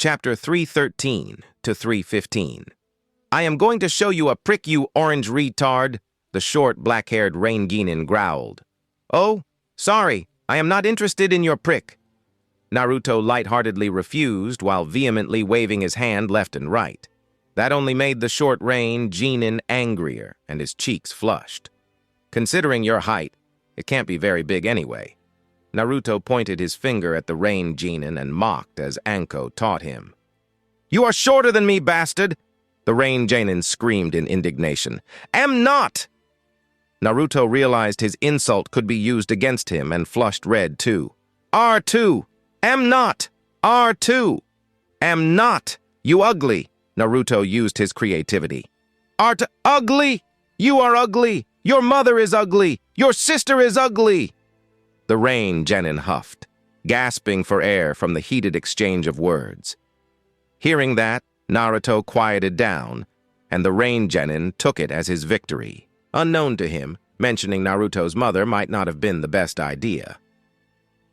Chapter 313 to 315. I am going to show you a prick, you orange retard, the short, black-haired Rain Genin growled. Oh, sorry, I am not interested in your prick. Naruto lightheartedly refused while vehemently waving his hand left and right. That only made the short Rain Genin angrier, and his cheeks flushed. Considering your height, it can't be very big anyway. Naruto pointed his finger at the Rain Genin and mocked as Anko taught him. You are shorter than me, bastard! The Rain Genin screamed in indignation. Am not! Naruto realized his insult could be used against him and flushed red too. R2! Am not! R2! Am not! You ugly! Naruto used his creativity. Art ugly! You are ugly! Your mother is ugly! Your sister is ugly! The Rain Genin huffed, gasping for air from the heated exchange of words. Hearing that, Naruto quieted down, and the Rain Genin took it as his victory. Unknown to him, mentioning Naruto's mother might not have been the best idea.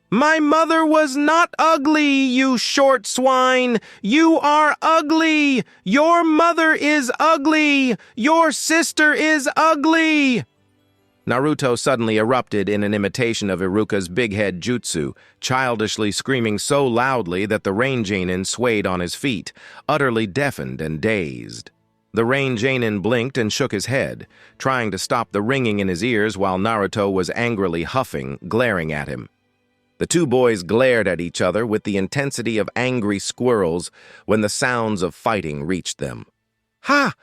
My mother was not ugly, you short swine! You are ugly! Your mother is ugly! Your sister is ugly! Naruto suddenly erupted in an imitation of Iruka's big head jutsu, childishly screaming so loudly that the Rain Genin swayed on his feet, utterly deafened and dazed. The Rain Genin blinked and shook his head, trying to stop the ringing in his ears while Naruto was angrily huffing, glaring at him. The two boys glared at each other with the intensity of angry squirrels when the sounds of fighting reached them. Ha!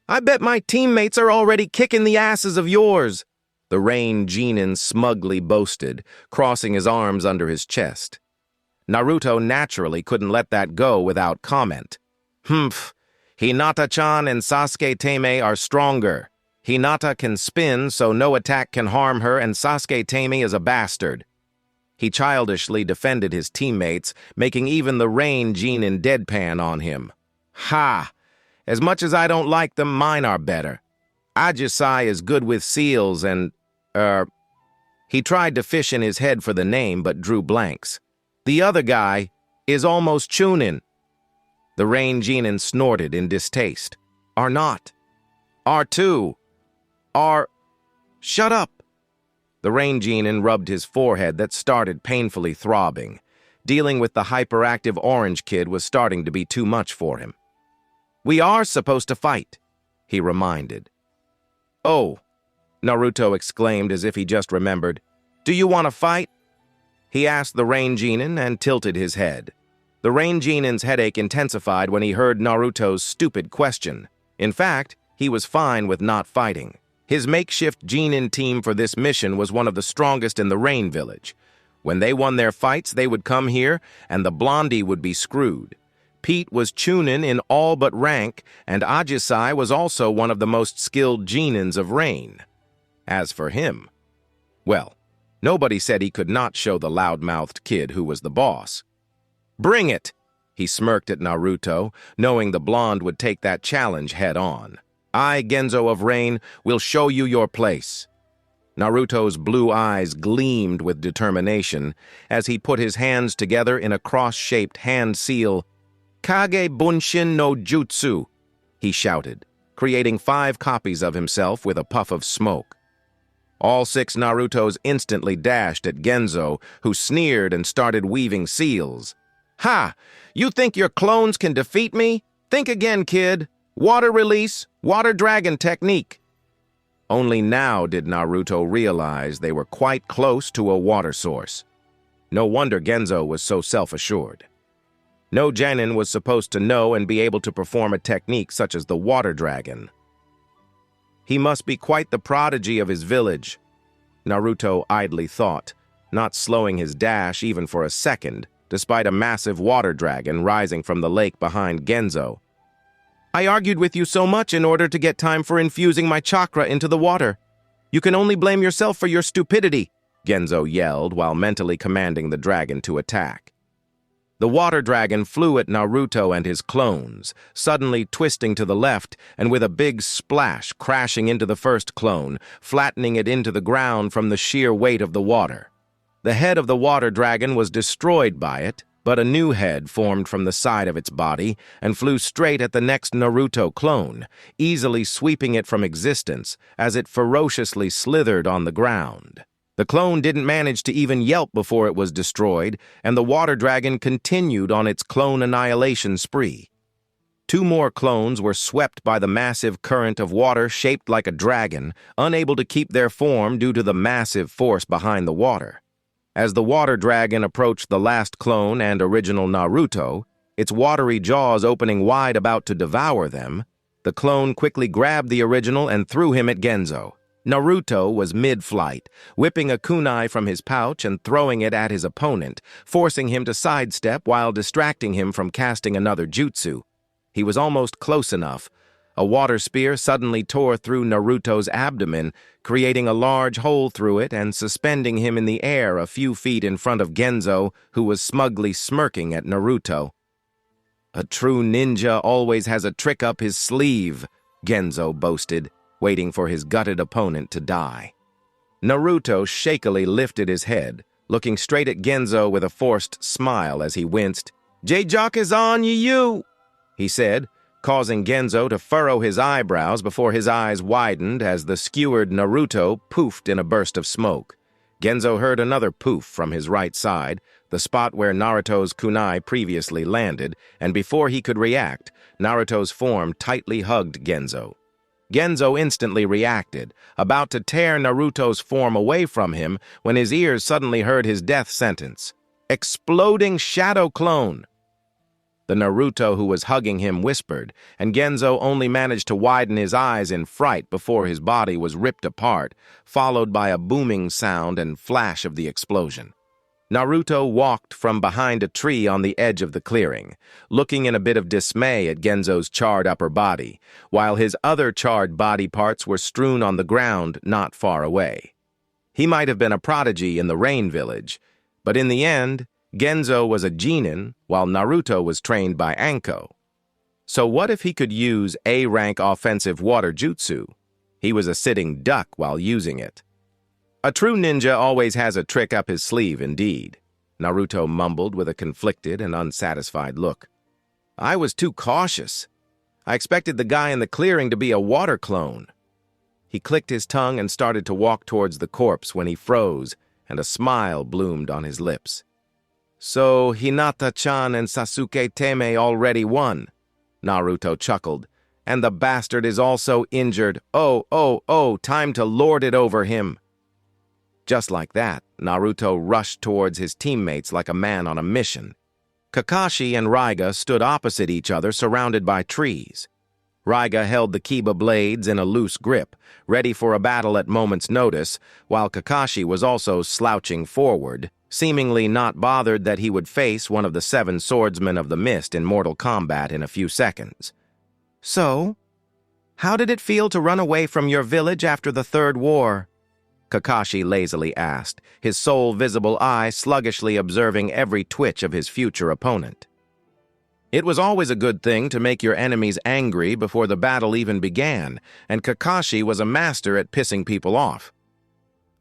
I bet my teammates are already kicking the asses of yours! The Rain Genin smugly boasted, crossing his arms under his chest. Naruto naturally couldn't let that go without comment. Humph, Hinata-chan and Sasuke Tame are stronger. Hinata can spin so no attack can harm her, and Sasuke Tame is a bastard. He childishly defended his teammates, making even the Rain Genin deadpan on him. Ha! As much as I don't like them, mine are better. Ajisai is good with seals and, He tried to fish in his head for the name, but drew blanks. The other guy is almost Chunin. The Rain Genin snorted in distaste. Are not. R2. Shut up. The Rain Genin rubbed his forehead that started painfully throbbing. Dealing with the hyperactive orange kid was starting to be too much for him. We are supposed to fight, he reminded. Oh, Naruto exclaimed as if he just remembered. Do you want to fight? He asked the Rain Genin and tilted his head. The Rain Genin's headache intensified when he heard Naruto's stupid question. In fact, he was fine with not fighting. His makeshift Genin team for this mission was one of the strongest in the Rain Village. When they won their fights, they would come here, and the blondie would be screwed. Pete was Chunin in all but rank, and Ajisai was also one of the most skilled Genins of Rain. As for him, well, nobody said he could not show the loud-mouthed kid who was the boss. Bring it! He smirked at Naruto, knowing the blonde would take that challenge head-on. I, Genzo of Rain, will show you your place. Naruto's blue eyes gleamed with determination as he put his hands together in a cross-shaped hand seal. Kage Bunshin no Jutsu, he shouted, creating 5 copies of himself with a puff of smoke. All 6 Narutos instantly dashed at Genzo, who sneered and started weaving seals. Ha! You think your clones can defeat me? Think again, kid. Water release, water dragon technique. Only now did Naruto realize they were quite close to a water source. No wonder Genzo was so self-assured. No Genin was supposed to know and be able to perform a technique such as the water dragon. He must be quite the prodigy of his village, Naruto idly thought, not slowing his dash even for a second, despite a massive water dragon rising from the lake behind Genzo. I argued with you so much in order to get time for infusing my chakra into the water. You can only blame yourself for your stupidity, Genzo yelled while mentally commanding the dragon to attack. The water dragon flew at Naruto and his clones, suddenly twisting to the left and with a big splash crashing into the first clone, flattening it into the ground from the sheer weight of the water. The head of the water dragon was destroyed by it, but a new head formed from the side of its body and flew straight at the next Naruto clone, easily sweeping it from existence as it ferociously slithered on the ground. The clone didn't manage to even yelp before it was destroyed, and the water dragon continued on its clone annihilation spree. Two more clones were swept by the massive current of water shaped like a dragon, unable to keep their form due to the massive force behind the water. As the water dragon approached the last clone and original Naruto, its watery jaws opening wide about to devour them, the clone quickly grabbed the original and threw him at Genzo. Naruto was mid-flight, whipping a kunai from his pouch and throwing it at his opponent, forcing him to sidestep while distracting him from casting another jutsu. He was almost close enough. A water spear suddenly tore through Naruto's abdomen, creating a large hole through it and suspending him in the air a few feet in front of Genzo, who was smugly smirking at Naruto. "A true ninja always has a trick up his sleeve," Genzo boasted, waiting for his gutted opponent to die. Naruto shakily lifted his head, looking straight at Genzo with a forced smile as he winced. "J-Jock is on you," he said, causing Genzo to furrow his eyebrows before his eyes widened as the skewered Naruto poofed in a burst of smoke. Genzo heard another poof from his right side, the spot where Naruto's kunai previously landed, and before he could react, Naruto's form tightly hugged Genzo. Genzo instantly reacted, about to tear Naruto's form away from him when his ears suddenly heard his death sentence. "Exploding shadow clone!" The Naruto who was hugging him whispered, and Genzo only managed to widen his eyes in fright before his body was ripped apart, followed by a booming sound and flash of the explosion. Naruto walked from behind a tree on the edge of the clearing, looking in a bit of dismay at Genzo's charred upper body, while his other charred body parts were strewn on the ground not far away. He might have been a prodigy in the Rain Village, but in the end, Genzo was a genin, while Naruto was trained by Anko. So what if he could use A-rank offensive water jutsu? He was a sitting duck while using it. "A true ninja always has a trick up his sleeve, indeed," Naruto mumbled with a conflicted and unsatisfied look. "I was too cautious. I expected the guy in the clearing to be a water clone." He clicked his tongue and started to walk towards the corpse when he froze, and a smile bloomed on his lips. "So Hinata-chan and Sasuke Teme already won," Naruto chuckled, "and the bastard is also injured. Oh, time to lord it over him." Just like that, Naruto rushed towards his teammates like a man on a mission. Kakashi and Raiga stood opposite each other, surrounded by trees. Raiga held the Kiba blades in a loose grip, ready for a battle at moment's notice, while Kakashi was also slouching forward, seemingly not bothered that he would face one of the 7 swordsmen of the mist in mortal combat in a few seconds. "So, how did it feel to run away from your village after the Third War?" Kakashi lazily asked, his sole visible eye sluggishly observing every twitch of his future opponent. It was always a good thing to make your enemies angry before the battle even began, and Kakashi was a master at pissing people off.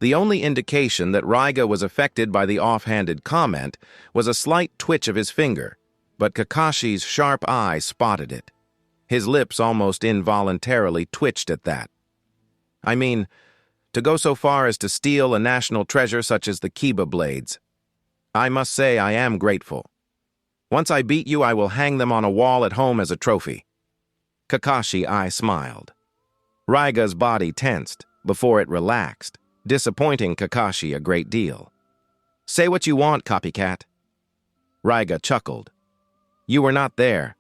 The only indication that Raiga was affected by the offhanded comment was a slight twitch of his finger, but Kakashi's sharp eye spotted it. His lips almost involuntarily twitched at that. "I mean, to go so far as to steal a national treasure such as the Kiba blades. I must say I am grateful. Once I beat you, I will hang them on a wall at home as a trophy." Kakashi smiled. Raiga's body tensed before it relaxed, disappointing Kakashi a great deal. "Say what you want, copycat." Raiga chuckled. "You were not there.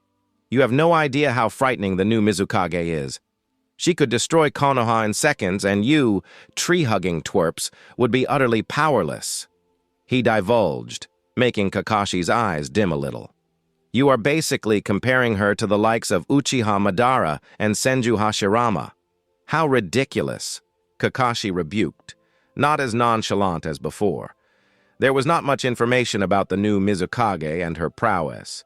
You have no idea how frightening the new Mizukage is. She could destroy Konoha in seconds, and you, tree-hugging twerps, would be utterly powerless." He divulged, making Kakashi's eyes dim a little. "You are basically comparing her to the likes of Uchiha Madara and Senju Hashirama." "How ridiculous," Kakashi rebuked, not as nonchalant as before. There was not much information about the new Mizukage and her prowess.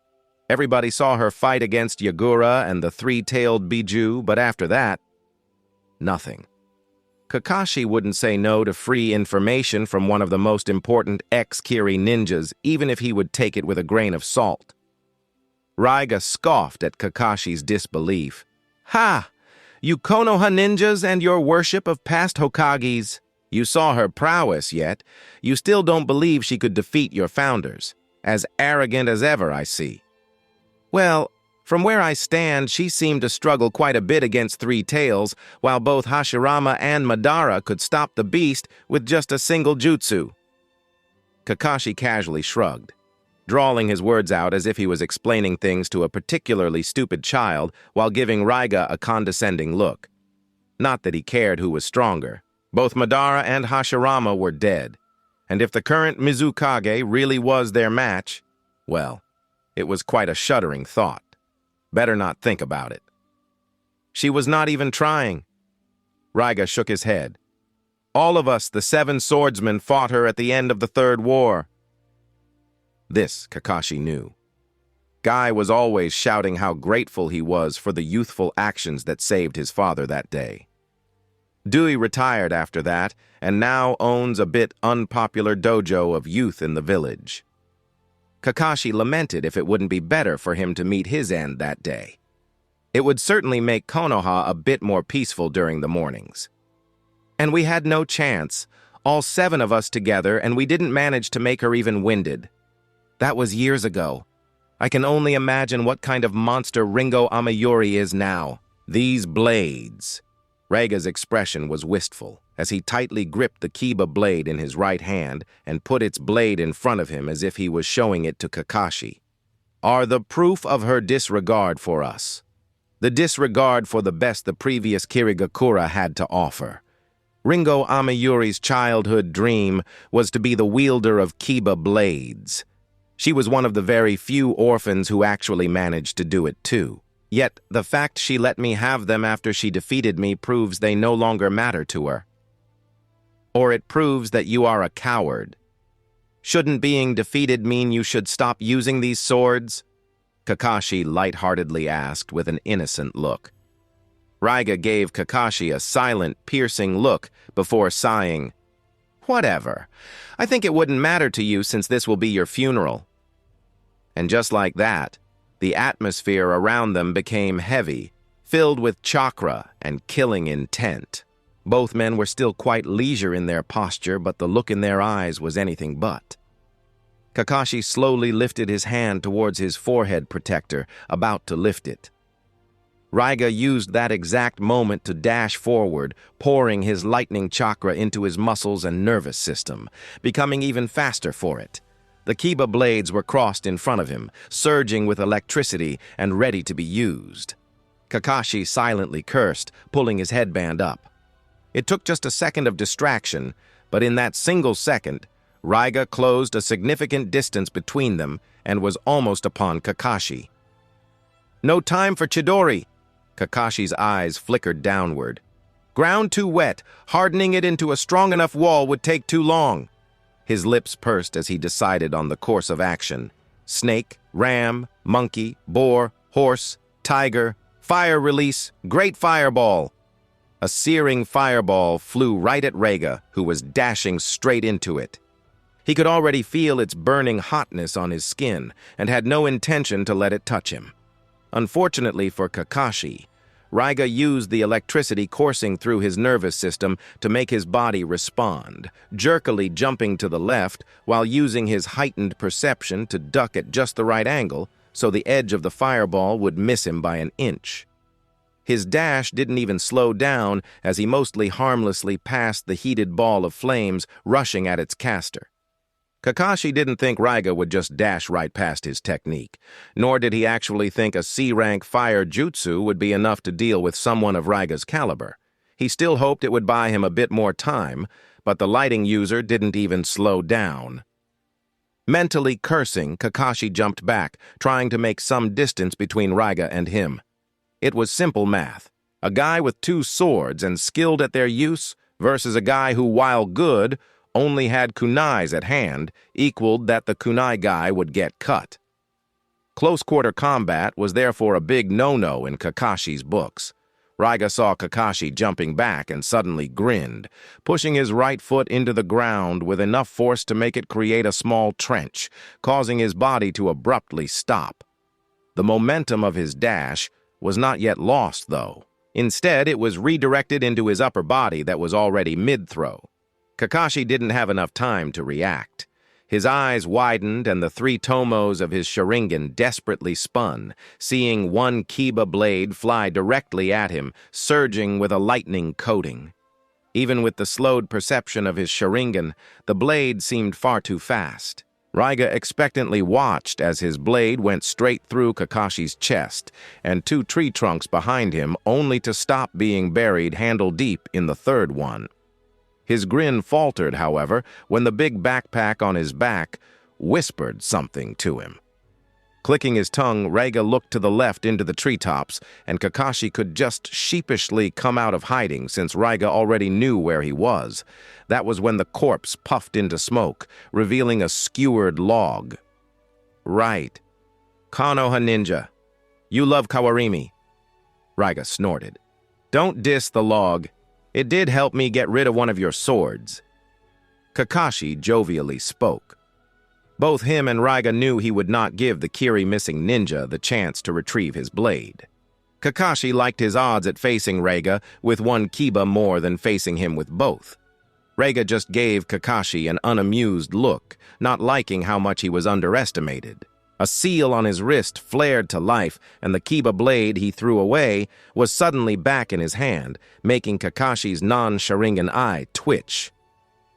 Everybody saw her fight against Yagura and the 3-tailed Biju, but after that, nothing. Kakashi wouldn't say no to free information from one of the most important ex-Kiri ninjas, even if he would take it with a grain of salt. Raiga scoffed at Kakashi's disbelief. "Ha! You Konoha ninjas and your worship of past Hokages. You saw her prowess, yet you still don't believe she could defeat your founders. As arrogant as ever, I see." "Well, from where I stand, she seemed to struggle quite a bit against Three Tails, while both Hashirama and Madara could stop the beast with just a single jutsu." Kakashi casually shrugged, drawling his words out as if he was explaining things to a particularly stupid child while giving Raiga a condescending look. Not that he cared who was stronger. Both Madara and Hashirama were dead, and if the current Mizukage really was their match, well, it was quite a shuddering thought. Better not think about it. She was not even trying. Raiga shook his head. "All of us, the 7 swordsmen, fought her at the end of the Third War." This Kakashi knew. Guy was always shouting how grateful he was for the youthful actions that saved his father that day. Dewey retired after that and now owns a bit unpopular dojo of youth in the village. Kakashi lamented if it wouldn't be better for him to meet his end that day. It would certainly make Konoha a bit more peaceful during the mornings. And we had no chance, all 7 of us together, and we didn't manage to make her even winded. That was years ago. I can only imagine what kind of monster Ringo Amayuri is now. These blades. Raiga's expression was wistful as he tightly gripped the Kiba blade in his right hand and put its blade in front of him as if he was showing it to Kakashi. "Are the proof of her disregard for us. The disregard for the best the previous Kirigakura had to offer. Ringo Amayuri's childhood dream was to be the wielder of Kiba blades. She was one of the very few orphans who actually managed to do it too. Yet the fact she let me have them after she defeated me proves they no longer matter to her. Or it proves that you are a coward. Shouldn't being defeated mean you should stop using these swords?" Kakashi lightheartedly asked with an innocent look. Raiga gave Kakashi a silent, piercing look before sighing. "Whatever. I think it wouldn't matter to you since this will be your funeral." And just like that, the atmosphere around them became heavy, filled with chakra and killing intent. Both men were still quite leisure in their posture, but the look in their eyes was anything but. Kakashi slowly lifted his hand towards his forehead protector, about to lift it. Raiga used that exact moment to dash forward, pouring his lightning chakra into his muscles and nervous system, becoming even faster for it. The Kiba blades were crossed in front of him, surging with electricity and ready to be used. Kakashi silently cursed, pulling his headband up. It took just a second of distraction, but in that single second, Raiga closed a significant distance between them and was almost upon Kakashi. "No time for Chidori!" Kakashi's eyes flickered downward. "Ground too wet. Hardening it into a strong enough wall would take too long." His lips pursed as he decided on the course of action. Snake, ram, monkey, boar, horse, tiger, fire release, great fireball. A searing fireball flew right at Raiga, who was dashing straight into it. He could already feel its burning hotness on his skin and had no intention to let it touch him. Unfortunately for Kakashi, Raiga used the electricity coursing through his nervous system to make his body respond, jerkily jumping to the left while using his heightened perception to duck at just the right angle so the edge of the fireball would miss him by an inch. His dash didn't even slow down as he mostly harmlessly passed the heated ball of flames rushing at its caster. Kakashi didn't think Raiga would just dash right past his technique, nor did he actually think a C-rank fire jutsu would be enough to deal with someone of Raiga's caliber. He still hoped it would buy him a bit more time, but the lighting user didn't even slow down. Mentally cursing, Kakashi jumped back, trying to make some distance between Raiga and him. It was simple math. A guy with 2 swords and skilled at their use versus a guy who, while good, only had kunais at hand, equaled that the kunai guy would get cut. Close-quarter combat was therefore a big no-no in Kakashi's books. Raiga saw Kakashi jumping back and suddenly grinned, pushing his right foot into the ground with enough force to make it create a small trench, causing his body to abruptly stop. The momentum of his dash was not yet lost, though. Instead, it was redirected into his upper body that was already mid-throw. Kakashi didn't have enough time to react. His eyes widened and the three tomos of his Sharingan desperately spun, seeing one Kiba blade fly directly at him, surging with a lightning coating. Even with the slowed perception of his Sharingan, the blade seemed far too fast. Raiga expectantly watched as his blade went straight through Kakashi's chest and two tree trunks behind him, only to stop being buried handle-deep in the third one. His grin faltered, however, when the big backpack on his back whispered something to him. Clicking his tongue, Raiga looked to the left into the treetops, and Kakashi could just sheepishly come out of hiding since Raiga already knew where he was. That was when the corpse puffed into smoke, revealing a skewered log. Right. Konoha ninja. You love Kawarimi. Raiga snorted. Don't diss the log. It did help me get rid of one of your swords. Kakashi jovially spoke. Both him and Raiga knew he would not give the Kiri-missing ninja the chance to retrieve his blade. Kakashi liked his odds at facing Raiga with one Kiba more than facing him with both. Raiga just gave Kakashi an unamused look, not liking how much he was underestimated. A seal on his wrist flared to life, and the Kiba blade he threw away was suddenly back in his hand, making Kakashi's non-Sharingan eye twitch.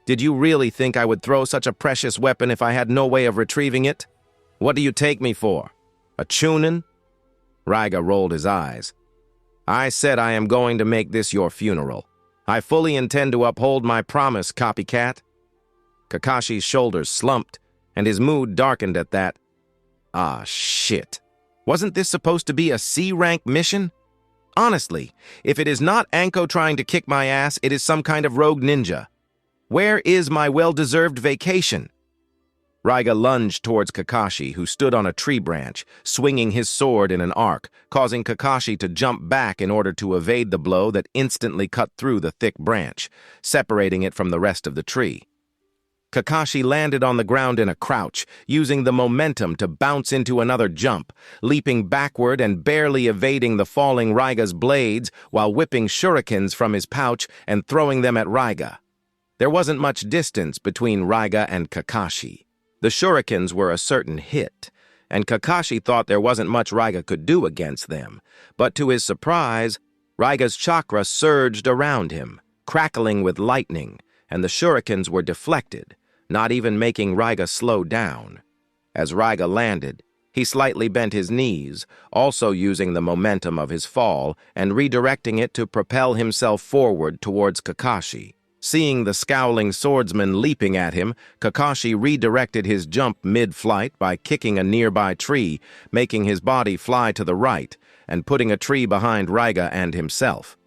Did you really think I would throw such a precious weapon if I had no way of retrieving it? What do you take me for? A Chunin? Raiga rolled his eyes. I said I am going to make this your funeral. I fully intend to uphold my promise, copycat. Kakashi's shoulders slumped, and his mood darkened at that. Ah, shit. Wasn't this supposed to be a C-rank mission? Honestly, if it is not Anko trying to kick my ass, it is some kind of rogue ninja. Where is my well-deserved vacation? Raiga lunged towards Kakashi, who stood on a tree branch, swinging his sword in an arc, causing Kakashi to jump back in order to evade the blow that instantly cut through the thick branch, separating it from the rest of the tree. Kakashi landed on the ground in a crouch, using the momentum to bounce into another jump, leaping backward and barely evading the falling Raiga's blades while whipping shurikens from his pouch and throwing them at Raiga. There wasn't much distance between Raiga and Kakashi. The shurikens were a certain hit, and Kakashi thought there wasn't much Raiga could do against them. But to his surprise, Raiga's chakra surged around him, crackling with lightning, and the shurikens were deflected, not even making Raiga slow down. As Raiga landed, he slightly bent his knees, also using the momentum of his fall and redirecting it to propel himself forward towards Kakashi. Seeing the scowling swordsman leaping at him, Kakashi redirected his jump mid-flight by kicking a nearby tree, making his body fly to the right and putting a tree behind Raiga and himself.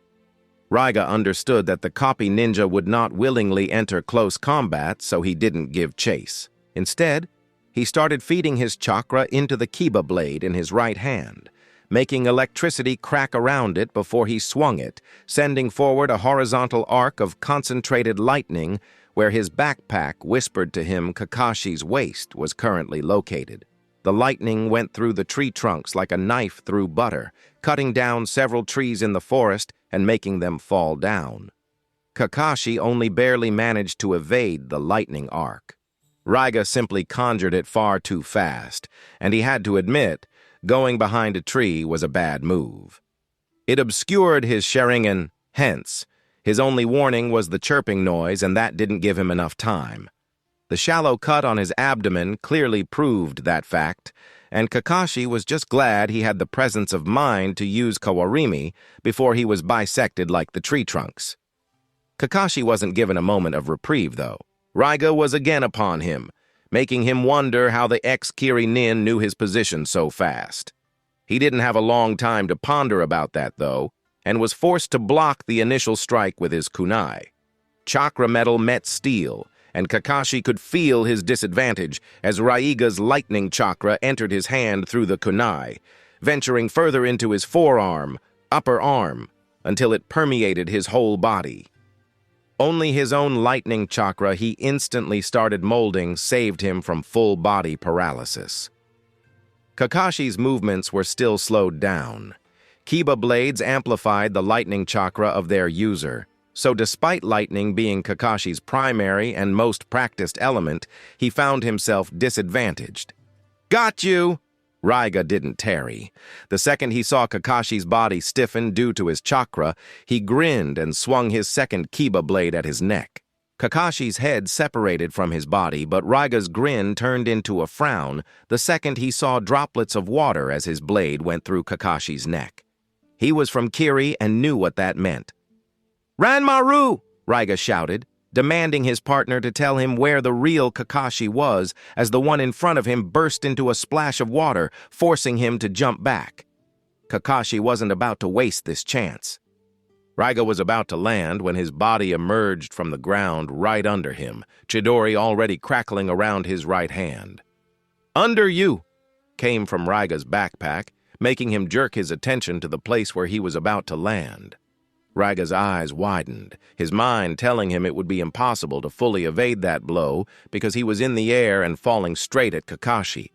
Raiga understood that the copy ninja would not willingly enter close combat, so he didn't give chase. Instead, he started feeding his chakra into the Kiba blade in his right hand, making electricity crack around it before he swung it, sending forward a horizontal arc of concentrated lightning where his backpack whispered to him Kakashi's waist was currently located. The lightning went through the tree trunks like a knife through butter, cutting down several trees in the forest and making them fall down. Kakashi only barely managed to evade the lightning arc. Raiga simply conjured it far too fast, and he had to admit, going behind a tree was a bad move. It obscured his Sharingan, hence, his only warning was the chirping noise, and that didn't give him enough time. The shallow cut on his abdomen clearly proved that fact, and Kakashi was just glad he had the presence of mind to use Kawarimi before he was bisected like the tree trunks. Kakashi wasn't given a moment of reprieve, though. Raiga was again upon him, making him wonder how the ex-Kiri nin knew his position so fast. He didn't have a long time to ponder about that, though, and was forced to block the initial strike with his kunai. Chakra metal met steel, and Kakashi could feel his disadvantage as Raiga's lightning chakra entered his hand through the kunai, venturing further into his forearm, upper arm, until it permeated his whole body. Only his own lightning chakra he instantly started molding saved him from full-body paralysis. Kakashi's movements were still slowed down. Kiba blades amplified the lightning chakra of their user, so despite lightning being Kakashi's primary and most practiced element, he found himself disadvantaged. "Got you!" Raiga didn't tarry. The second he saw Kakashi's body stiffen due to his chakra, he grinned and swung his second Kiba blade at his neck. Kakashi's head separated from his body, but Raiga's grin turned into a frown the second he saw droplets of water as his blade went through Kakashi's neck. He was from Kiri and knew what that meant. "Ranmaru!" Raiga shouted, demanding his partner to tell him where the real Kakashi was as the one in front of him burst into a splash of water, forcing him to jump back. Kakashi wasn't about to waste this chance. Raiga was about to land when his body emerged from the ground right under him, Chidori already crackling around his right hand. "Under you!" came from Raiga's backpack, making him jerk his attention to the place where he was about to land. Raiga's eyes widened, his mind telling him it would be impossible to fully evade that blow because he was in the air and falling straight at Kakashi.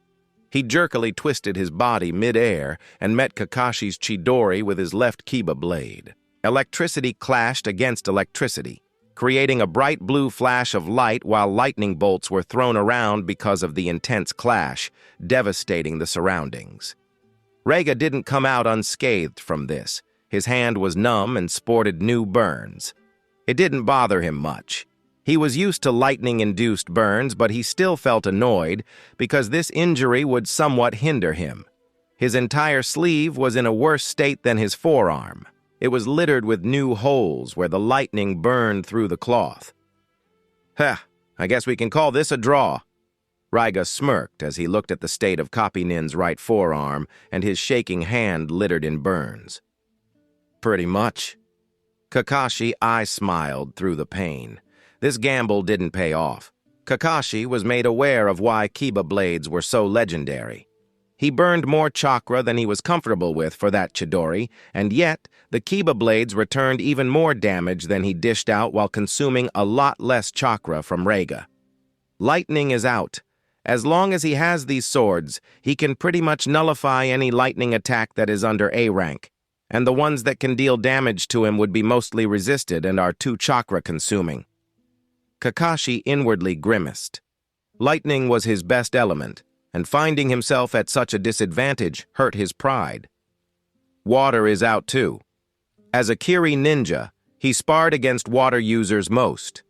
He jerkily twisted his body mid-air and met Kakashi's Chidori with his left Kiba blade. Electricity clashed against electricity, creating a bright blue flash of light while lightning bolts were thrown around because of the intense clash, devastating the surroundings. Raiga didn't come out unscathed from this. His hand was numb and sported new burns. It didn't bother him much. He was used to lightning-induced burns, but he still felt annoyed because this injury would somewhat hinder him. His entire sleeve was in a worse state than his forearm. It was littered with new holes where the lightning burned through the cloth. I guess we can call this a draw." Raiga smirked as he looked at the state of Kapinin's right forearm and his shaking hand littered in burns. "Pretty much." Kakashi eye-smiled through the pain. This gamble didn't pay off. Kakashi was made aware of why Kiba blades were so legendary. He burned more chakra than he was comfortable with for that Chidori, and yet the Kiba blades returned even more damage than he dished out while consuming a lot less chakra from Raiga. Lightning is out. As long as he has these swords, he can pretty much nullify any lightning attack that is under A rank, and the ones that can deal damage to him would be mostly resisted and are too chakra-consuming. Kakashi inwardly grimaced. Lightning was his best element, and finding himself at such a disadvantage hurt his pride. Water is out too. As a Kiri ninja, he sparred against water users most.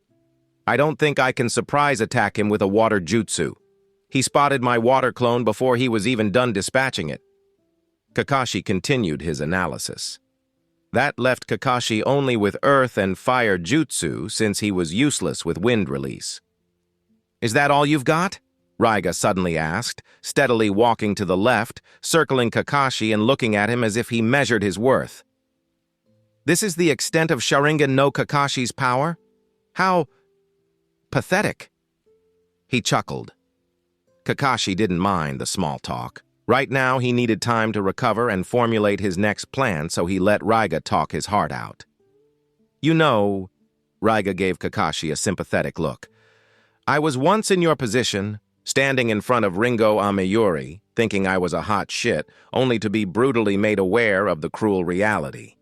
I don't think I can surprise attack him with a water jutsu. He spotted my water clone before he was even done dispatching it. Kakashi continued his analysis. That left Kakashi only with earth and fire jutsu since he was useless with wind release. "Is that all you've got?" Raiga suddenly asked, steadily walking to the left, circling Kakashi and looking at him as if he measured his worth. "This is the extent of Sharingan no Kakashi's power? How pathetic." He chuckled. Kakashi didn't mind the small talk. Right now, he needed time to recover and formulate his next plan, so he let Raiga talk his heart out. "You know," Raiga gave Kakashi a sympathetic look, "I was once in your position, standing in front of Ringo Ameyuri, thinking I was a hot shit, only to be brutally made aware of the cruel reality.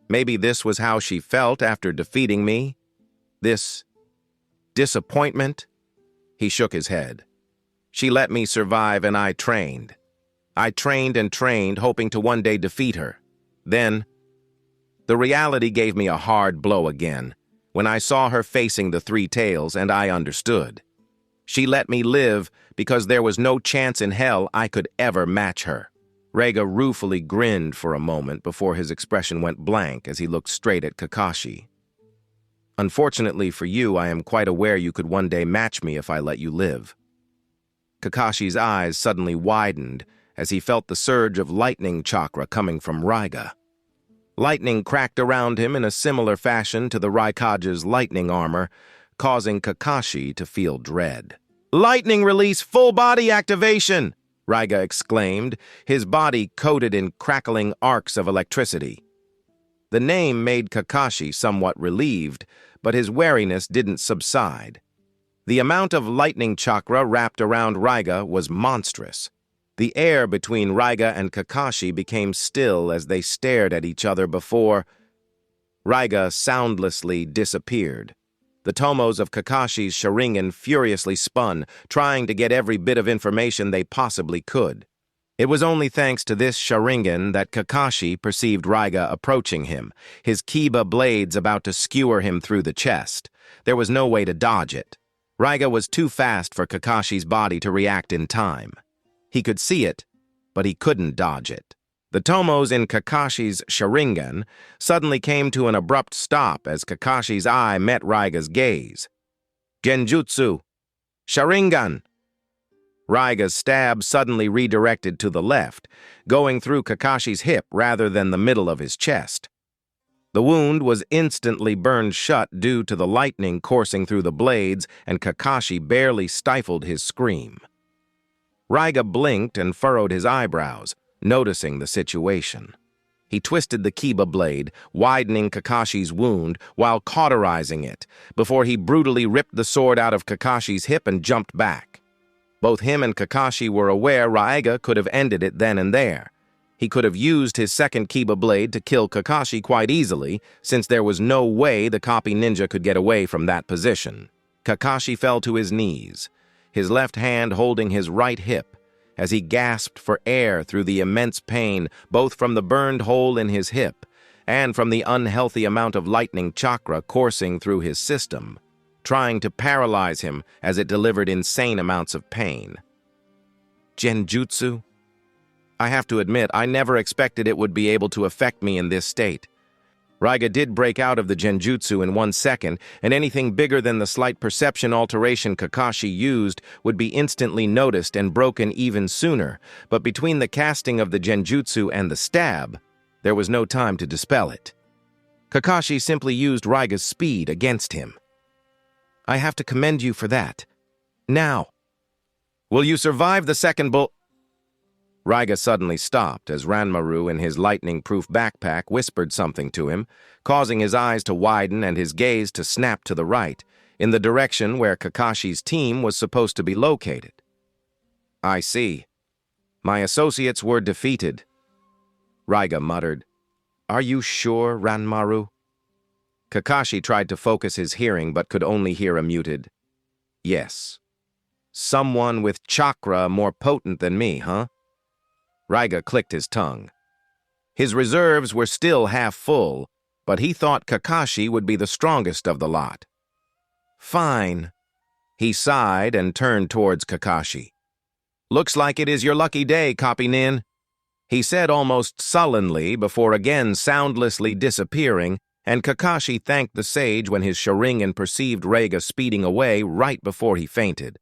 Maybe this was how she felt after defeating me? This disappointment?" He shook his head. "She let me survive and I trained. I trained and trained, hoping to one day defeat her. Then, the reality gave me a hard blow again, when I saw her facing the Three Tails and I understood. She let me live because there was no chance in hell I could ever match her." Raiga ruefully grinned for a moment before his expression went blank as he looked straight at Kakashi. "Unfortunately for you, I am quite aware you could one day match me if I let you live." Kakashi's eyes suddenly widened as he felt the surge of lightning chakra coming from Raiga. Lightning cracked around him in a similar fashion to the Raikage's lightning armor, causing Kakashi to feel dread. "Lightning release full body activation!" Raiga exclaimed, his body coated in crackling arcs of electricity. The name made Kakashi somewhat relieved, but his wariness didn't subside. The amount of lightning chakra wrapped around Raiga was monstrous. The air between Raiga and Kakashi became still as they stared at each other before Raiga soundlessly disappeared. The tomos of Kakashi's Sharingan furiously spun, trying to get every bit of information they possibly could. It was only thanks to this Sharingan that Kakashi perceived Raiga approaching him, his Kiba blades about to skewer him through the chest. There was no way to dodge it. Raiga was too fast for Kakashi's body to react in time. He could see it, but he couldn't dodge it. The tomos in Kakashi's Sharingan suddenly came to an abrupt stop as Kakashi's eye met Raiga's gaze. Genjutsu! Sharingan! Raiga's stab suddenly redirected to the left, going through Kakashi's hip rather than the middle of his chest. The wound was instantly burned shut due to the lightning coursing through the blades, and Kakashi barely stifled his scream. Raiga blinked and furrowed his eyebrows, noticing the situation. He twisted the Kiba blade, widening Kakashi's wound while cauterizing it, before he brutally ripped the sword out of Kakashi's hip and jumped back. Both him and Kakashi were aware Raiga could have ended it then and there. He could have used his second Kiba blade to kill Kakashi quite easily, since there was no way the copy ninja could get away from that position. Kakashi fell to his knees, his left hand holding his right hip, as he gasped for air through the immense pain both from the burned hole in his hip and from the unhealthy amount of lightning chakra coursing through his system, trying to paralyze him as it delivered insane amounts of pain. Genjutsu? I have to admit, I never expected it would be able to affect me in this state. Raiga did break out of the Genjutsu in 1 second, and anything bigger than the slight perception alteration Kakashi used would be instantly noticed and broken even sooner, but between the casting of the Genjutsu and the stab, there was no time to dispel it. Kakashi simply used Raiga's speed against him. I have to commend you for that. Now, will you survive the second bull? Raiga suddenly stopped as Ranmaru in his lightning-proof backpack whispered something to him, causing his eyes to widen and his gaze to snap to the right, in the direction where Kakashi's team was supposed to be located. I see. My associates were defeated. Raiga muttered. Are you sure, Ranmaru? Kakashi tried to focus his hearing but could only hear a muted, yes. Someone with chakra more potent than me, huh? Raiga clicked his tongue. His reserves were still half full, but he thought Kakashi would be the strongest of the lot. Fine. He sighed and turned towards Kakashi. Looks like it is your lucky day, Copy Nin, he said almost sullenly before again soundlessly disappearing, and Kakashi thanked the sage when his Sharingan perceived Raiga speeding away right before he fainted.